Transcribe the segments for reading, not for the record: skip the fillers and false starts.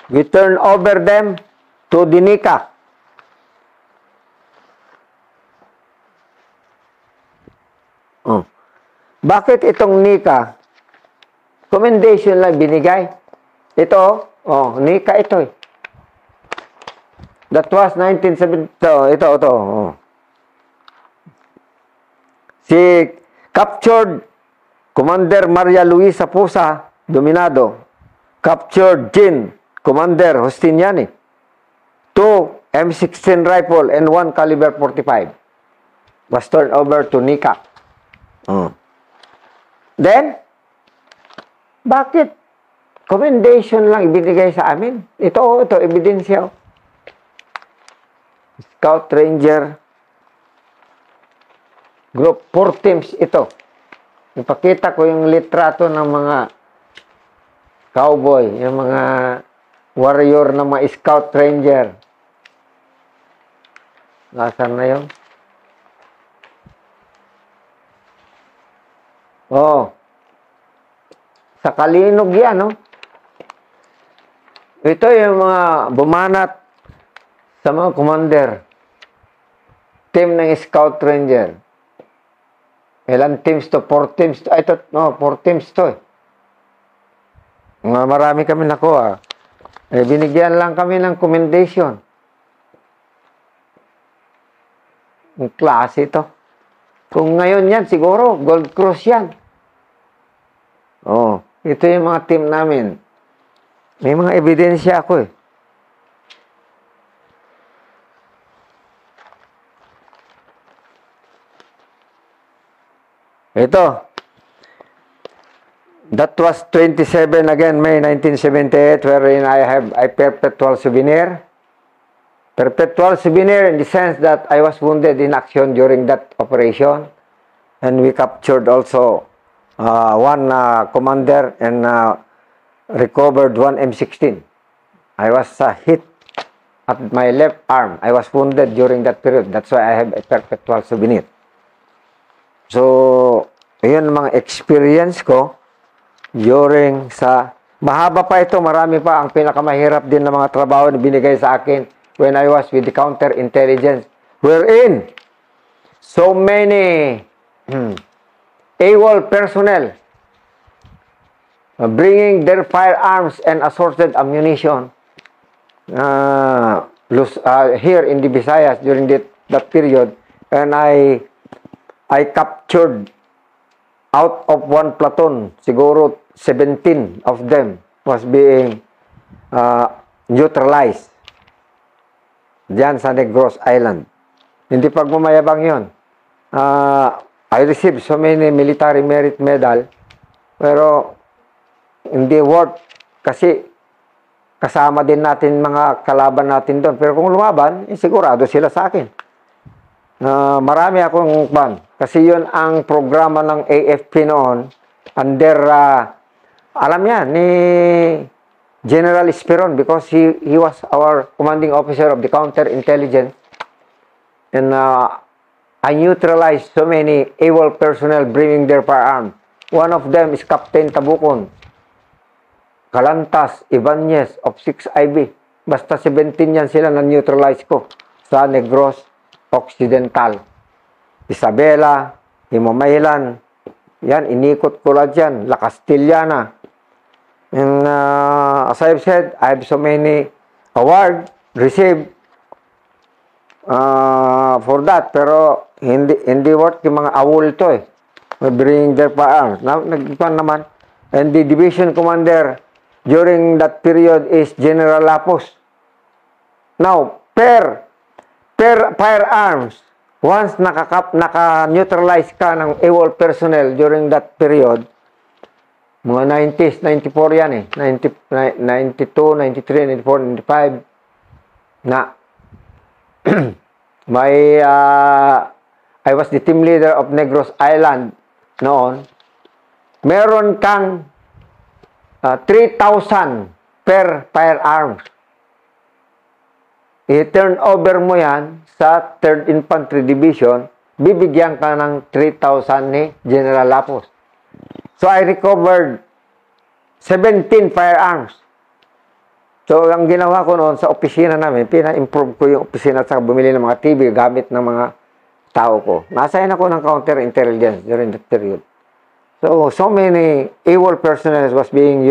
We turn over them to the NICA. Oh. Bakit itong NICA? Commendation lang binigay. Ito, NICA ito eh. That was 1970. Ito. Oh. Si captured Commander Maria Luisa Pusa Dominado. Captured Jean Commander Justiniani. 2 M16 rifle and 1 caliber 45. Was turned over to NICA. Then, bakit commendation lang ibinigay sa amin? Ito, ebidensya. Scout Ranger Group 4 teams ito. Ipakita ko yung litrato ng mga cowboy, yung mga warrior ng mga Scout Ranger. Nasaan na yun? Sa Kalinog yan, no? Ito yung mga bumanat sa mga commander. Team ng Scout Ranger. Ilan teams to? 4 teams to. 4 teams to eh. Marami kami nakuha. Binigyan lang kami ng commendation. Ang klase ito. Kung ngayon yan, siguro, Gold Cross yan. Ito yung mga team namin. May mga ebidensya ako eh. Ito. That was 27 again, May 1978, wherein I have a perpetual souvenir. Perpetual souvenir in the sense that I was wounded in action during that operation. And we captured also one commander and recovered 1 M16. I was hit at my left arm. I was wounded during that period. That's why I have a perpetual souvenir. So, yun mga experience ko during sa... Mahaba pa ito, marami pa. Ang pinakamahirap din ng mga trabaho na binigay sa akin when I was with the counterintelligence. Wherein, so many AWOL personnel bringing their firearms and assorted ammunition here in the Visayas during that period. And I captured out of one platoon, siguro 17 of them was being neutralized diyan sa Negros Island. Hindi pagmamayabang yun. I received so many military merit medal, pero hindi worth kasi kasama din natin mga kalaban natin doon. Pero kung lumaban, sigurado sila sa akin. Marami akong ban. Kasi yun ang programa ng AFP noon under, alam niya, ni General Esperon because he was our commanding officer of the counterintelligence. And I neutralized so many AWOL personnel bringing their firearms. One of them is Captain Tabukon, Calantas Ibanez of 6IB. Basta 17 yan sila na neutralize ko sa Negros Occidental. Isabela, Himamaylan, yan, inikot ko lang dyan, La Castillana. And as I've said, I have so many award received for that, pero hindi worth yung mga awol to eh. Bring their firearms. Nagpan naman. And the division commander during that period is General Lapos. Now, per firearms, once naka-neutralize ka ng AWOL personnel during that period, mga 90s, 94 yan eh. 92, 93, 94, 95, na I was the team leader of Negros Island noon. Meron kang 3,000 per firearms. I-turn over mo yan sa 3rd Infantry Division, bibigyan ka ng 3,000 ni General Lapos. So I recovered 17 firearms. So, ang ginawa ko noon sa opisina namin, pina-improve ko yung opisina at bumili ng mga TV gamit ng mga tao ko. Nasayan ako ng counterintelligence during that period. So many evil personnel was being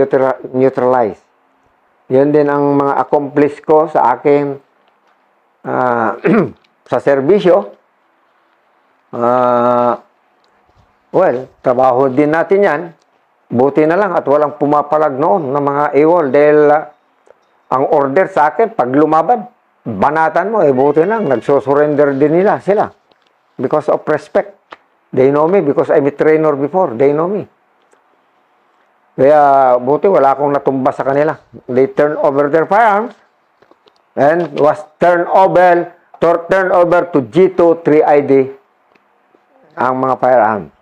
neutralized. Yun din ang mga accomplice ko sa akin sa serbisyo. Well, trabaho din natin yan. Buti na lang at walang pumapalag noon ng mga evil dahil ang order sa akin, pag lumaban, banatan mo, buti lang, nagsusurrender din nila sila. Because of respect. They know me because I'm a trainer before. They know me. Kaya, buti, wala akong natumba sa kanila. They turned over their firearms and was turned over to G2 3ID ang mga firearms.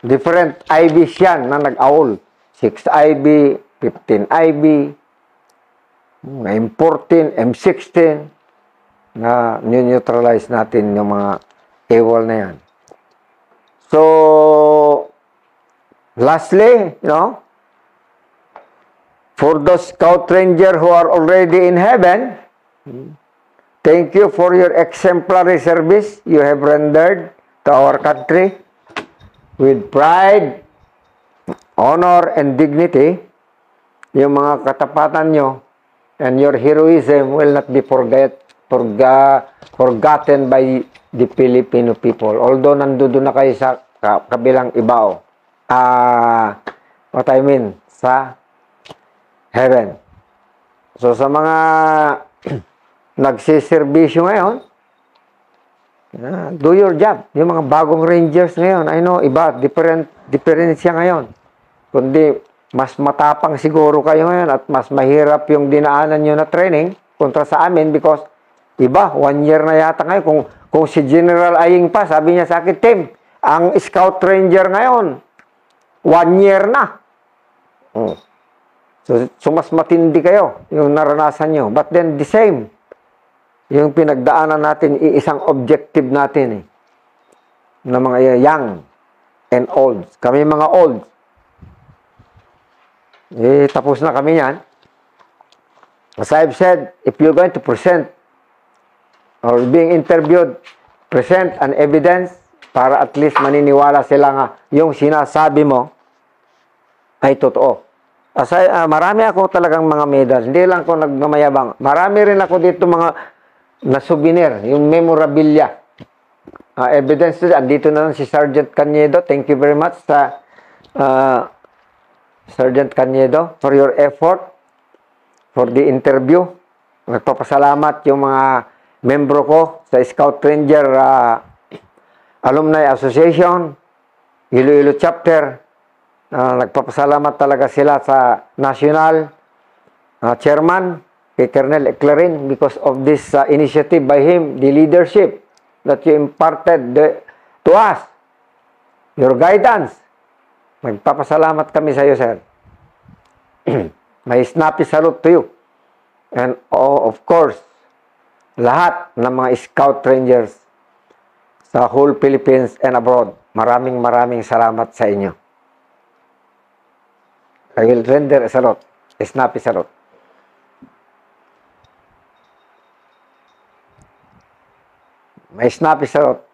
Different IBs yan na nag-aul. 6IB, 15IB, M14, M16 na neutralize natin yung mga evil na yan. So, lastly, for those scout ranger who are already in heaven, thank you for your exemplary service you have rendered to our country with pride, honor, and dignity. Yung mga katapatan nyo and your heroism will not be forgotten by the Filipino people. Although nandoon na kayo sa kabilang ibaw. What I mean, sa heaven. So sa mga nagsiservisyo ngayon, do your job. Yung mga bagong rangers ngayon, I know, iba, different siya ngayon. Kundi, mas matapang siguro kayo ngayon at mas mahirap yung dinaanan nyo na training kontra sa amin because iba, 1 year na yata ngayon. Kung si General Aying pa, sabi niya sa akin, Tim, ang Scout Ranger ngayon, 1 year na. So mas matindi kayo yung naranasan nyo. But then, the same. Yung pinagdaanan natin, isang objective natin na mga young and old. Kami mga old. Tapos na kami yan. As I've said, if you're going to present or being interviewed, present an evidence para at least maniniwala sila nga yung sinasabi mo ay totoo. Marami ako talagang mga medals. Hindi lang ako nagmamayabang. Marami rin ako dito mga na souvenir, yung memorabilia. Evidence to that. Andito na lang si Sergeant Canedo. Thank you very much sa Sergeant Canedo for your effort for the interview. Nagpapasalamat yung mga membro ko sa Scout Ranger Alumni Association, Iloilo Chapter. Nagpapasalamat talaga sila sa National Chairman, kay Colonel Eclarin, because of this initiative by him, the leadership that you imparted to us, your guidance. Nagpapasalamat kami sa iyo, sir. May snappy salute to you. And of course, lahat ng mga Scout Rangers sa whole Philippines and abroad, maraming salamat sa inyo. I will render a salute, a snappy salute. May snappy salute.